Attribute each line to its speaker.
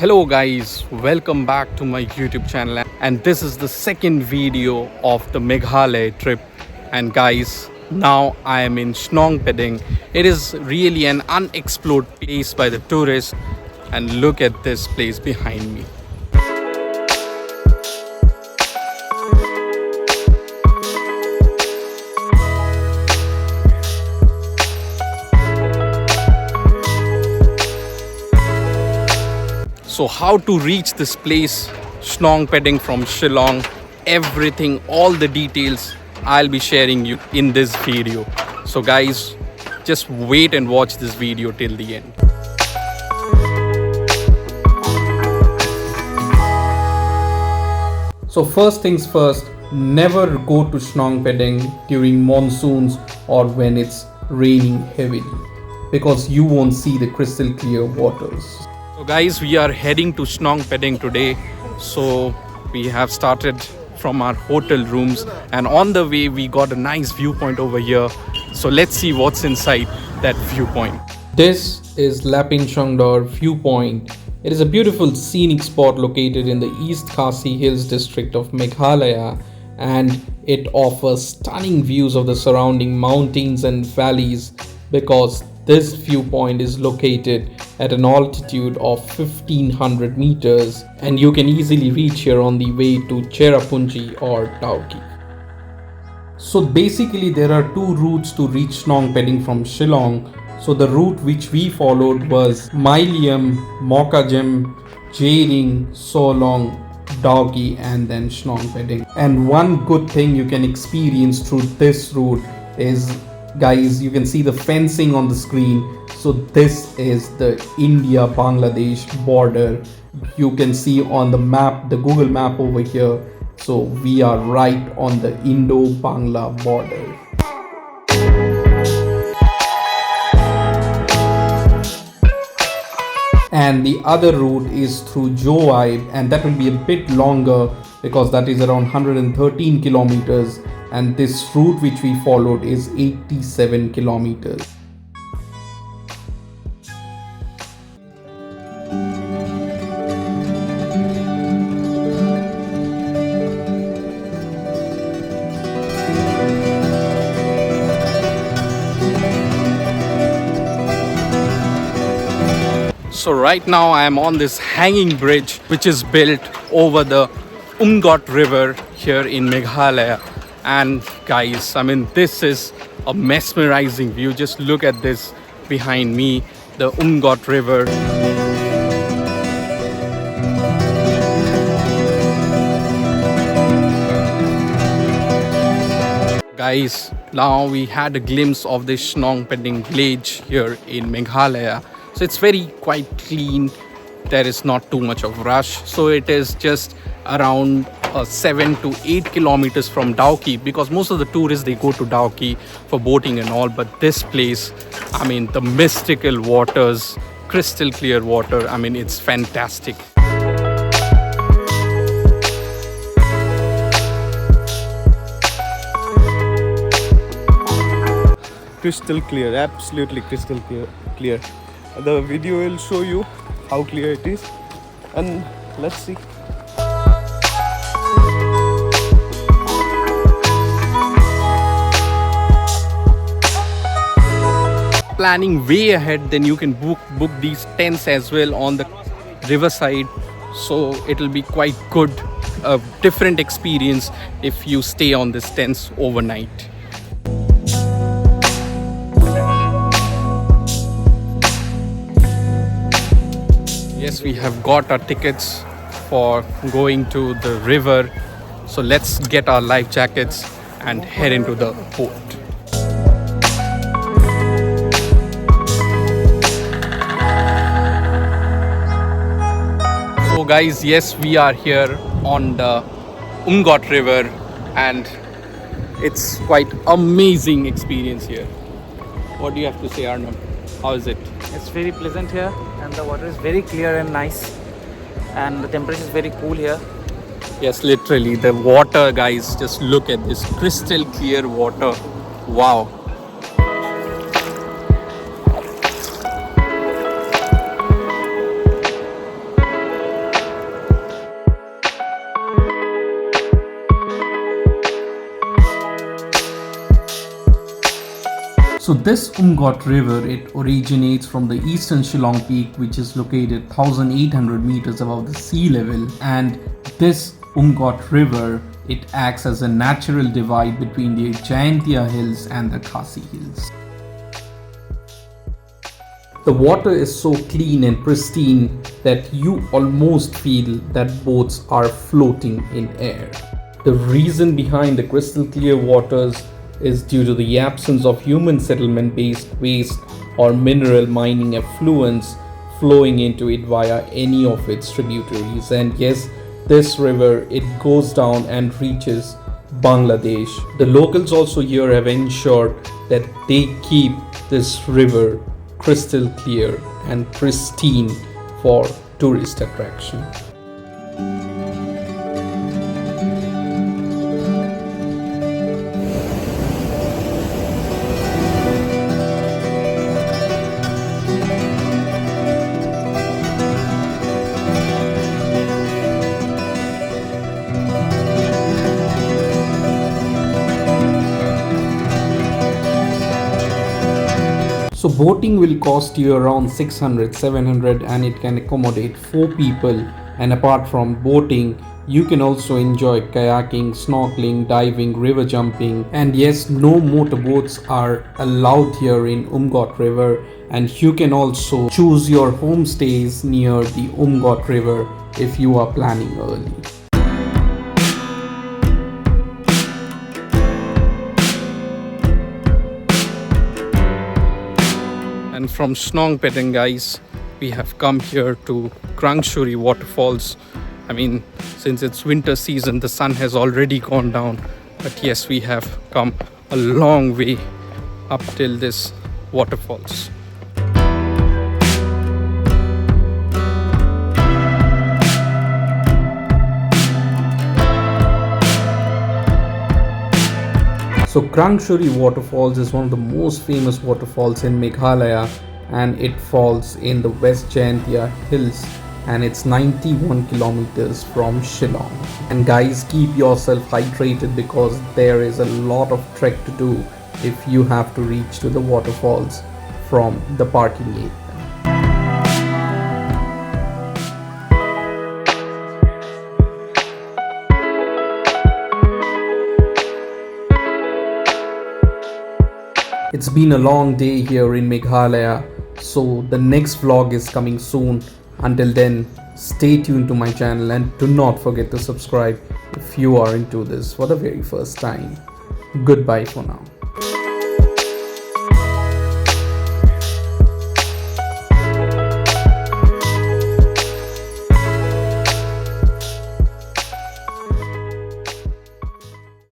Speaker 1: Hello guys, welcome back to my YouTube channel, and this is the second video of the Meghalaya trip. And guys, now I am in Shnongpdeng. It is really an unexplored place by the tourists, and look at this place behind me. So how to reach this place, Shnongpdeng from Shillong, everything, all the details I'll be sharing you in this video. So guys, just wait and watch this video till the end. So first things first, never go to Shnongpdeng during monsoons or when it's raining heavily, because you won't see the crystal clear waters. So guys, we are heading to Shnongpdeng today. So we have started from our hotel rooms, and on the way we got a nice viewpoint over here. So let's see what's inside that viewpoint. This is Lapin Chongdor viewpoint. It is a beautiful scenic spot located in the East Khasi Hills district of Meghalaya, and it offers stunning views of the surrounding mountains and valleys because this viewpoint is located at an altitude of 1500 meters, and you can easily reach here on the way to Cherrapunji or dawki. So basically there are two routes to reach Shnongpdeng from Shillong. So the route which we followed was Mylium, Mokajim, Jering, Solong, dawki, and then Shnongpdeng. And one good thing you can experience through this route is, guys, you can see the fencing on the screen. So this is the India-Bangladesh border. You can see on the map, the Google map over here. So we are right on the Indo-Bangla border. And the other route is through Joaib, and that will be a bit longer because that is around 113 kilometers. And this route which we followed is 87 kilometers. So right now I am on this hanging bridge which is built over the Umngot River here in Meghalaya. And guys, I mean, this is a mesmerizing view. Just look at this behind me, the Umngot River. Guys, now we had a glimpse of the Shnongpdeng village here in Meghalaya. So it's quite clean. There is not too much of rush. So it is just around 7 to 8 kilometers from dawki, because most of the tourists, they go to dawki for boating and all. But this place, I mean, the mystical waters, crystal clear water, I mean, it's fantastic.
Speaker 2: Crystal clear, absolutely crystal clear. The video will show you how clear it is, and let's see.
Speaker 1: Planning way ahead, then you can book these tents as well on the riverside. So it will be quite good, a different experience if you stay on these tents overnight. Yes, we have got our tickets for going to the river. So let's get our life jackets and head into the boat. So guys, yes, we are here on the Umngot River, and it's quite amazing experience here. What do you have to say, Arnab? How is it?
Speaker 3: It's very pleasant here, and the water is very clear and nice, and the temperature is very cool here.
Speaker 1: Yes, literally the water, guys, just look at this crystal clear water. Wow. So this Umngot River, it originates from the eastern Shillong Peak, which is located 1800 meters above the sea level, and this Umngot River, it acts as a natural divide between the Jayantia Hills and the Khasi Hills. The water is so clean and pristine that you almost feel that boats are floating in air. The reason behind the crystal clear waters is due to the absence of human settlement based waste or mineral mining effluents flowing into it via any of its tributaries. And yes, this river, it goes down and reaches Bangladesh. The locals also here have ensured that they keep this river crystal clear and pristine for tourist attraction. So boating will cost you around 600-700 and it can accommodate 4 people, and apart from boating you can also enjoy kayaking, snorkeling, diving, river jumping, and yes, no motorboats are allowed here in Umngot River, and you can also choose your homestays near the Umngot River if you are planning early. And from Shnongpdeng, guys, we have come here to Krangshuri Waterfalls. I mean, since it's winter season, the sun has already gone down, but yes, we have come a long way up till this waterfalls. So Krangshuri Waterfalls is one of the most famous waterfalls in Meghalaya, and it falls in the West Jayantia Hills, and it's 91 kilometers from Shillong. And guys, keep yourself hydrated because there is a lot of trek to do if you have to reach to the waterfalls from the parking area. It's been a long day here in Meghalaya, so the next vlog is coming soon. Until then, stay tuned to my channel and do not forget to subscribe if you are into this for the very first time. Goodbye for now.